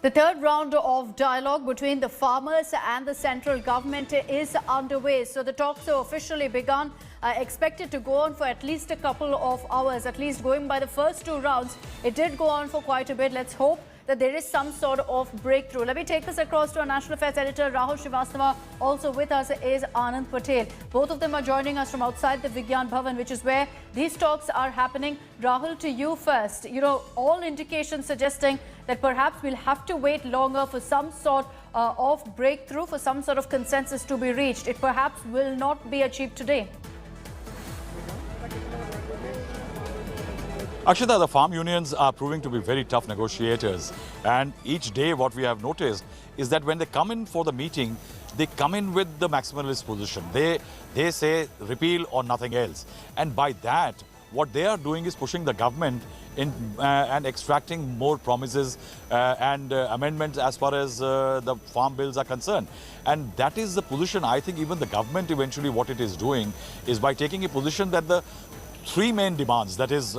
The third round of dialogue between the farmers and the central government is underway. So the talks have officially begun, expected to go on for at least a couple of hours, at least going by the first two rounds. It did go on for quite a bit. Let's hope that there is some sort of breakthrough. Let me take us across to our National Affairs Editor, Rahul Shrivastava. Also with us is Anand Patel. Both of them are joining us from outside the Vigyan Bhavan, which is where these talks are happening. Rahul, to you first. All indications suggesting that perhaps we'll have to wait longer for some sort of breakthrough, for some sort of consensus to be reached. It perhaps will not be achieved today. Akshita, the farm unions are proving to be very tough negotiators, and each day what we have noticed is that when they come in for the meeting, they come in with the maximalist position. They say repeal or nothing else, and by that what they are doing is pushing the government in and extracting more promises and amendments as far as the farm bills are concerned. And that is the position I think even the government eventually what it is doing is by taking a position that the three main demands, that is,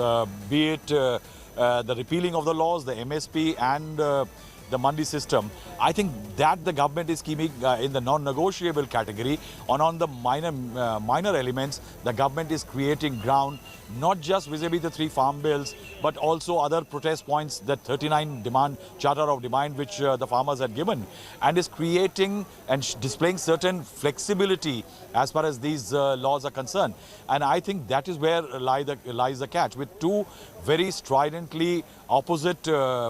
be it the repealing of the laws, the MSP and the Mandi system, I think that the government is keeping in the non-negotiable category. On the minor elements, the government is creating ground, not just vis-a-vis the three farm bills, but also other protest points, that 39 charter of demand which the farmers had given, and is creating and displaying certain flexibility as far as these laws are concerned. And I think that is where lies the catch, with two very stridently opposite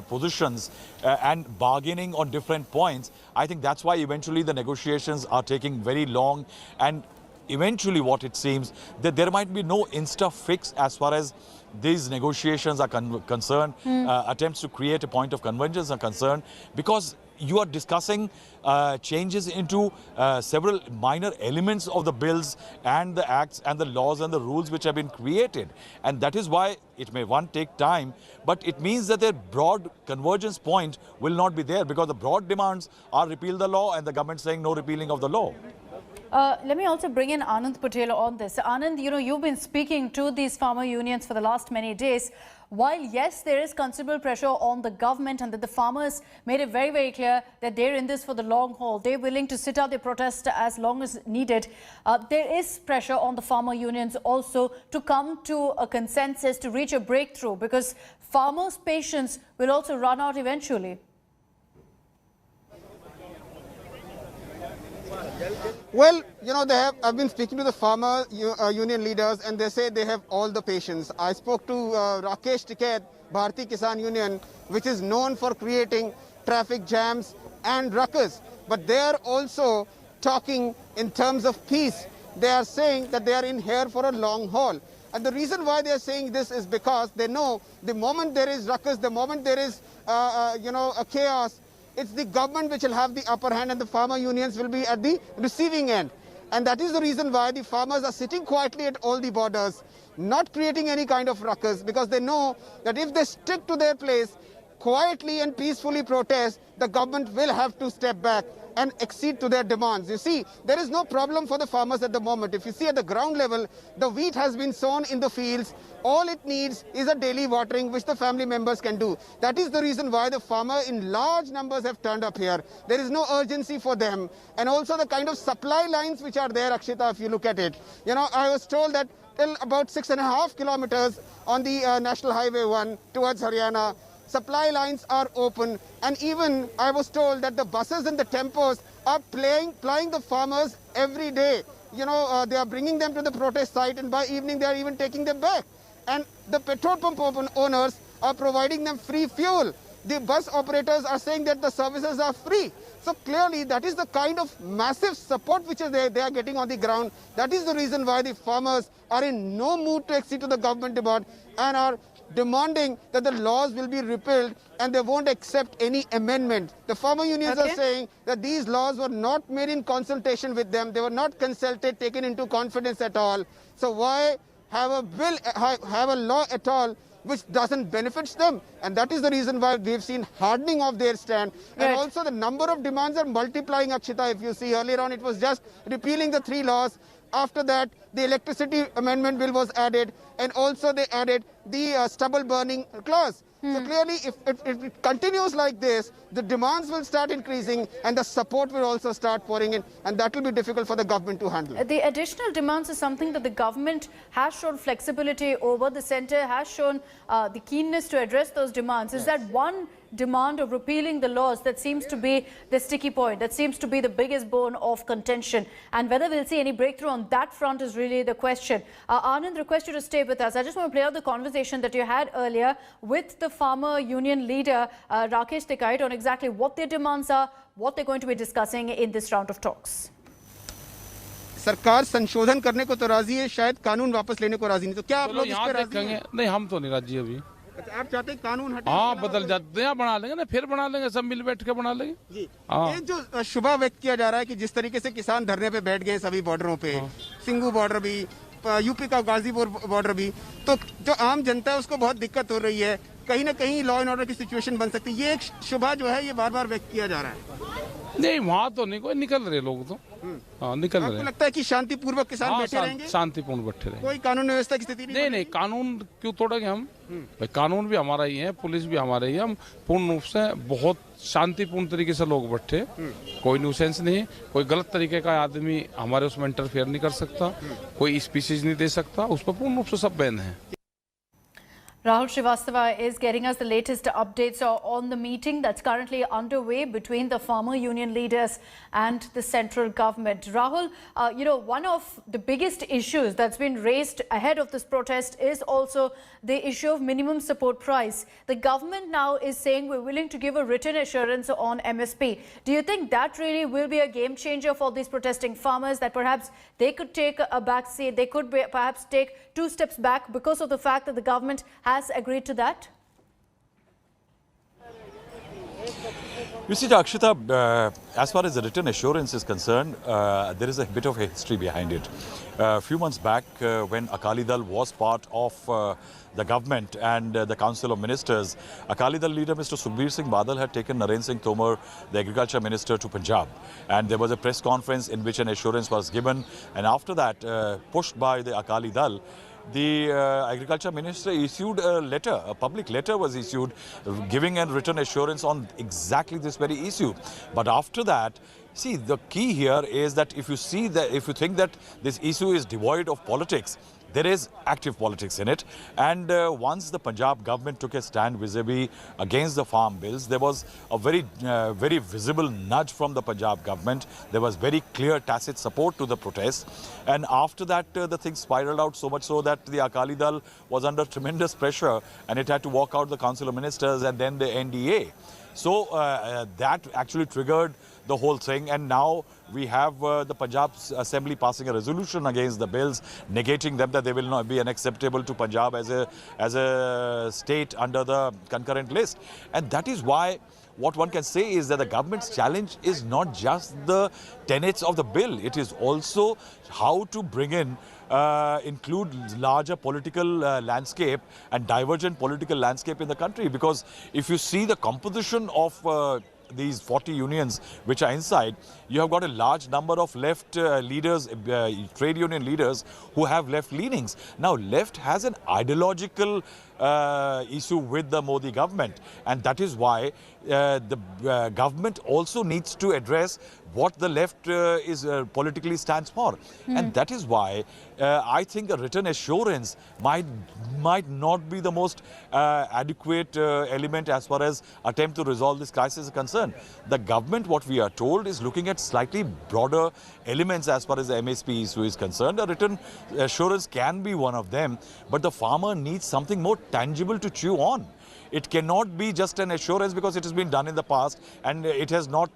positions and bargaining on different points. I think that's why eventually the negotiations are taking very long, and eventually what it seems that there might be no insta fix as far as these negotiations are concerned, attempts to create a point of convergence are concerned, because you are discussing changes into several minor elements of the bills and the acts and the laws and the rules which have been created. And that is why it may take time, but it means that their broad convergence point will not be there, because the broad demands are repeal the law and the government saying no repealing of the law. Let me also bring in Anand Patel on this. Anand, you've been speaking to these farmer unions for the last many days. While, yes, there is considerable pressure on the government and that the farmers made it very, very clear that they're in this for the long haul, they're willing to sit out their protest as long as needed. There is pressure on the farmer unions also to come to a consensus, to reach a breakthrough, because farmers' patience will also run out eventually. Well, I've been speaking to the farmer union leaders, and they say they have all the patience. I spoke to Rakesh Tiket, Bharati Kisan Union, which is known for creating traffic jams and ruckus. But they are also talking in terms of peace. They are saying that they are in here for a long haul. And the reason why they are saying this is because they know the moment there is ruckus, the moment there is, a chaos, it's the government which will have the upper hand and the farmer unions will be at the receiving end. And that is the reason why the farmers are sitting quietly at all the borders, not creating any kind of ruckus, because they know that if they stick to their place, quietly and peacefully protest, the government will have to step back and accede to their demands. You see, there is no problem for the farmers at the moment. If you see at the ground level, the wheat has been sown in the fields. All it needs is a daily watering, which the family members can do. That is the reason why the farmer in large numbers have turned up here. There is no urgency for them. And also the kind of supply lines which are there, Akshita, if you look at it. I was told that till about 6.5 kilometers on the National Highway 1 towards Haryana, supply lines are open, and even I was told that the buses and the tempos are plying the farmers every day. They are bringing them to the protest site, and by evening they are even taking them back. And the petrol pump owners are providing them free fuel. The bus operators are saying that the services are free. So clearly that is the kind of massive support which they are getting on the ground. That is the reason why the farmers are in no mood to accede to the government demand and are demanding that the laws will be repealed, and they won't accept any amendment. The farmer unions are saying that these laws were not made in consultation with them. They were not consulted, taken into confidence at all. So why have a law at all which doesn't benefit them? And that is the reason why we've seen hardening of their stand. Right. And also the number of demands are multiplying, Akshita. If you see, earlier on it was just repealing the three laws. After that, the electricity amendment bill was added, and also they added the stubble burning clause. So clearly, if it continues like this, the demands will start increasing and the support will also start pouring in, and that will be difficult for the government to handle. The additional demands is something that the government has shown flexibility over. The centre has shown the keenness to address those demands. Is that one demand of repealing the laws that seems to be the sticky point, that seems to be the biggest bone of contention? And whether we'll see any breakthrough on that front is really the question. Anand, request you to stay with us. I just want to play out the conversation that you had earlier with the farmer union leader Rakesh Tikait on exactly what their demands are, what they're going to be discussing in this round of talks. सरकार संशोधन करने को तो राजी है, शायद कानून वापस लेने को राजी नहीं, तो क्या आप लोग इस पे राजी देखेंगे? हैं? नहीं, हम तो नहीं राजी अभी। अच्छा, आप चाहते हैं कानून हटे? हाँ, बदल जाते हैं, बना लेंगे ना, फिर बना लेंगे, सब मिल बैठ के बना लेंगे जी। हाँ। एक जो शुभा व्यक्त किया जा रहा है कि जिस तरीके से किसान धरने पे बैठ गए सभी बॉर्डरों पे, सिंगू बॉर्डर भी, यूपी का गाजीपुर बॉर्डर भी, तो जो आम जनता है उसको बहुत दिक्कत हो रही है, कहीं ना कहीं लॉ एंड ऑर्डर की सिचुएशन बन सकती है। ये एक शुभा जो है ये बार बार व्यक्त किया जा रहा है। नहीं, वहाँ तो नहीं, कोई निकल रहे लोग तो। हाँ, निकल रहे। आपको लगता है कि शांतिपूर्वक किसान बैठे रहेंगे? शांतिपूर्ण बैठे रहेंगे, कोई कानून व्यवस्था की स्थिति नहीं। नहीं, कानून क्यों तोड़ेंगे हम? भाई, कानून भी हमारा ही है, पुलिस भी हमारा ही है। हम पूर्ण रूप से बहुत शांतिपूर्ण तरीके से लोग बैठे, कोई न्यूसेंस नहीं, कोई गलत तरीके का आदमी हमारे उसमें इंटरफेयर नहीं कर सकता, कोई स्पीसीज नहीं दे सकता, उस पर पूर्ण रूप से सब बैन है। Rahul Shrivastava is getting us the latest updates on the meeting that's currently underway between the farmer union leaders and the central government. Rahul, one of the biggest issues that's been raised ahead of this protest is also the issue of minimum support price. The government now is saying we're willing to give a written assurance on MSP. Do you think that really will be a game changer for these protesting farmers, that perhaps they could take a back seat, they could perhaps take 2 steps back because of the fact that the government has agreed to that? You see, Akshita, as far as the written assurance is concerned, there is a bit of a history behind it. A few months back, when Akali Dal was part of the government and the Council of Ministers, Akali Dal leader Mr. Sukhbir Singh Badal had taken Narendra Singh Tomar, the Agriculture Minister, to Punjab. And there was a press conference in which an assurance was given. And after that, pushed by the Akali Dal, the Agriculture Minister issued a letter, a public letter was issued giving a written assurance on exactly this very issue. But after that, see, the key here is that if you think that this issue is devoid of politics, there is active politics in it. And once the Punjab government took a stand vis-a-vis against the farm bills, there was a very visible nudge from the Punjab government. There was very clear tacit support to the protests. And after that, the thing spiraled out so much so that the Akali Dal was under tremendous pressure and it had to walk out the Council of Ministers and then the NDA. So that actually triggered the whole thing, and now we have the Punjab Assembly passing a resolution against the bills, negating them, that they will not be unacceptable to Punjab as a state under the concurrent list. And that is why what one can say is that the government's challenge is not just the tenets of the bill, it is also how to bring in include larger political landscape and divergent political landscape in the country. Because if you see the composition of these 40 unions which are inside, you have got a large number of left leaders, trade union leaders who have left leanings. Now, left has an ideological issue with the Modi government, and that is why the government also needs to address what the left is politically stands for. And that is why I think a written assurance might not be the most adequate element as far as attempt to resolve this crisis is concerned. The government, what we are told, is looking at slightly broader elements as far as the MSP issue is concerned. A written assurance can be one of them, but the farmer needs something more tangible to chew on. It cannot be just an assurance because it has been done in the past and it has not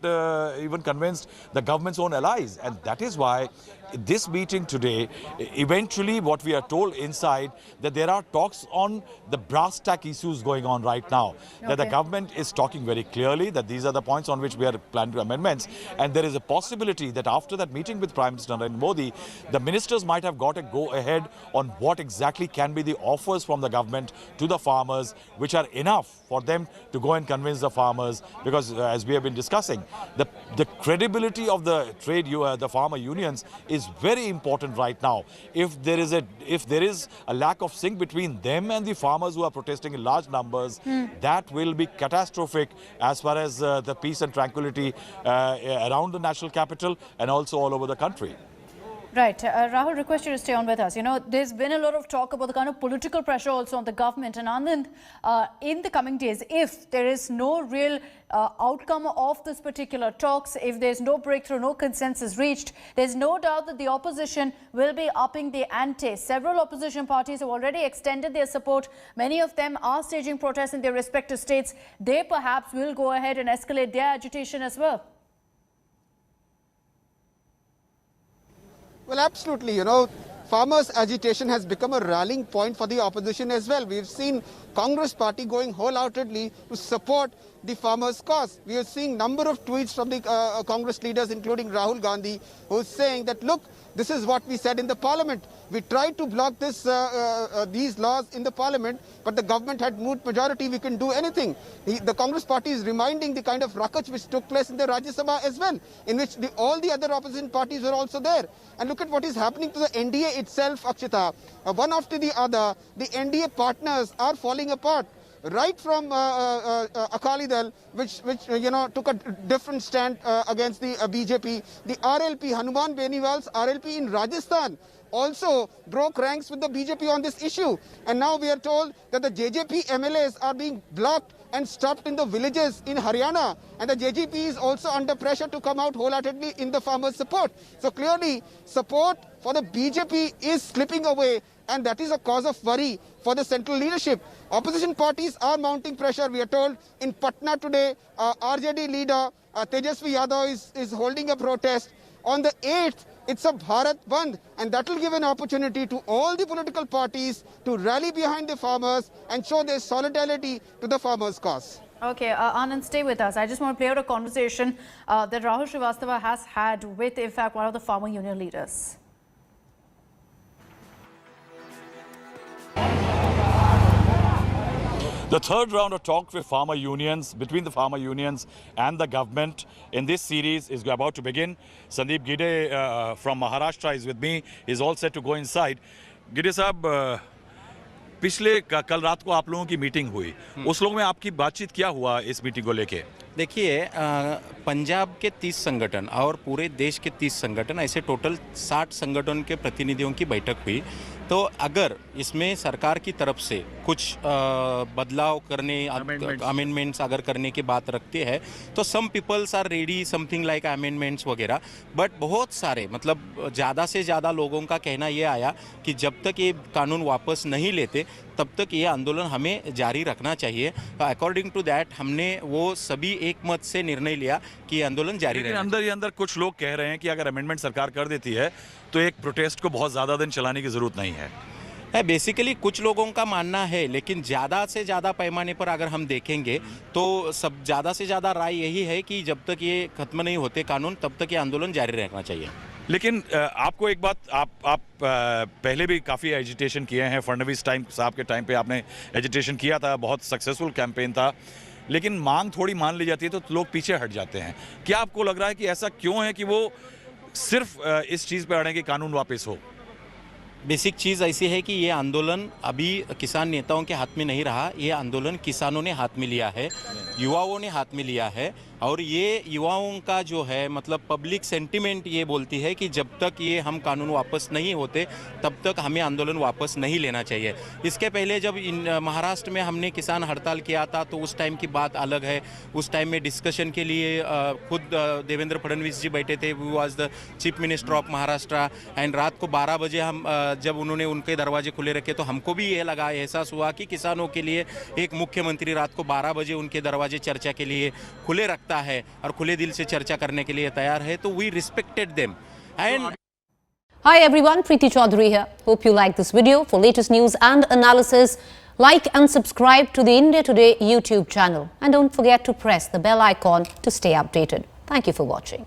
even convinced the government's own allies. And that is why this meeting today, eventually what we are told inside, that there are talks on the brass tack issues going on right now. Okay. That the government is talking very clearly that these are the points on which we are planning amendments. And there is a possibility that after that meeting with Prime Minister Narendra Modi, the ministers might have got a go ahead on what exactly can be the offers from the government to the farmers, which are are enough for them to go and convince the farmers, because as we have been discussing, the credibility of the the farmer unions is very important right now. If there is a lack of sync between them and the farmers who are protesting in large numbers, that will be catastrophic as far as the peace and tranquility around the national capital and also all over the country. Right. Rahul, request you to stay on with us. You know, there's been a lot of talk about the kind of political pressure also on the government. And Anand, in the coming days, if there is no real outcome of this particular talks, if there's no breakthrough, no consensus reached, there's no doubt that the opposition will be upping the ante. Several opposition parties have already extended their support. Many of them are staging protests in their respective states. They perhaps will go ahead and escalate their agitation as well. Well, absolutely. You know, farmers' agitation has become a rallying point for the opposition as well. We've seen Congress party going wholeheartedly to support the farmers' cause. We are seeing number of tweets from the Congress leaders, including Rahul Gandhi, who's saying that, look, this is what we said in the parliament. We tried to block this, these laws in the parliament, but the government had moved majority. We can do anything. The Congress party is reminding the kind of ruckus which took place in the Rajya Sabha as well, in which all the other opposition parties were also there. And look at what is happening to the NDA itself, Akshita. One after the other, the NDA partners are falling apart. Right from Akali Dal, which you know took a different stand against the BJP, the RLP, Hanuman Beniwal's RLP in Rajasthan also broke ranks with the BJP on this issue. And now we are told that the JJP MLAs are being blocked and stopped in the villages in Haryana. And the JJP is also under pressure to come out wholeheartedly in the farmers' support. So clearly, support for the BJP is slipping away, and that is a cause of worry for the central leadership. Opposition parties are mounting pressure. We are told in Patna today, RJD leader Tejasvi Yadav is holding a protest. On the 8th, it's a Bharat Bandh, and that will give an opportunity to all the political parties to rally behind the farmers and show their solidarity to the farmers' cause. Okay, Anand, stay with us. I just want to play out a conversation that Rahul Shrivastava has had with, in fact, one of the farmer union leaders. The third round of talks with farmer unions, between the farmer unions and the government in this series is about to begin. Sandeep Gide from Maharashtra is with me. He's all set to go inside. Gide साहब, पिछले कल रात को आप लोगों की meeting हुई, उस लोगों में आपकी बातचीत क्या हुआ इस मीटिंग को लेके? देखिए, पंजाब के 30 संगठन और पूरे देश के 30 संगठन, ऐसे टोटल 60 संगठन के प्रतिनिधियों की बैठक हुई। तो अगर इसमें सरकार की तरफ से कुछ बदलाव करने, अमेंडमेंट्स अगर करने की बात रखते हैं, तो some peoples are ready something like amendments वगैरह, बट बहुत सारे मतलब ज़्यादा से ज़्यादा लोगों का कहना ये आया कि जब तक ये कानून वापस नहीं लेते तब तक ये आंदोलन हमें जारी रखना चाहिए। अकॉर्डिंग टू दैट हमने वो सभी एक मत से निर्णय लिया कि आंदोलन जारी रहेगा। अंदर ही अंदर कुछ लोग कह रहे हैं कि अगर अमेंडमेंट सरकार कर देती है तो एक प्रोटेस्ट को बहुत ज़्यादा दिन चलाने की ज़रूरत नहीं है। बेसिकली कुछ लोगों का मानना है, लेकिन ज़्यादा से ज़्यादा पैमाने पर अगर हम देखेंगे तो सब ज़्यादा से ज़्यादा राय यही है कि जब तक ये खत्म नहीं होते कानून तब तक ये आंदोलन जारी रखना चाहिए। लेकिन आपको एक बात, आप पहले भी काफ़ी एजिटेशन किए हैं, फडणवीस साहब के टाइम पे आपने एजिटेशन किया था, बहुत सक्सेसफुल कैंपेन था, लेकिन मांग थोड़ी मान ली जाती है तो लोग पीछे हट जाते हैं। क्या आपको लग रहा है कि ऐसा क्यों है कि वो सिर्फ इस चीज़ पे अड़े कि कानून वापस हो? बेसिक चीज़ ऐसी है कि ये आंदोलन अभी किसान नेताओं के हाथ में नहीं रहा, ये आंदोलन किसानों ने हाथ में लिया है, युवाओं ने हाथ में लिया है, और ये युवाओं का जो है मतलब पब्लिक सेंटिमेंट ये बोलती है कि जब तक ये हम कानून वापस नहीं होते तब तक हमें आंदोलन वापस नहीं लेना चाहिए। इसके पहले जब महाराष्ट्र में हमने किसान हड़ताल किया था तो उस टाइम की बात अलग है। उस टाइम में डिस्कशन के लिए खुद देवेंद्र फडणवीस जी बैठे थे, वो was the chief minister of Maharashtra, and रात को 12 बजे हम जब उन्होंने उनके दरवाजे खुले रखे तो हमको भी ये लगा, एहसास हुआ कि किसानों के लिए एक मुख्यमंत्री रात को 12 बजे उनके दरवाजे चर्चा के लिए खुले रखता है और खुले दिल से चर्चा करने के लिए तैयार है, तो we respected them. And Hi everyone, Preeti Chaudhary here. Hope you like this video. For latest news and analysis, like and subscribe to the India Today YouTube channel. And don't forget to press the bell icon to stay updated. Thank you for watching.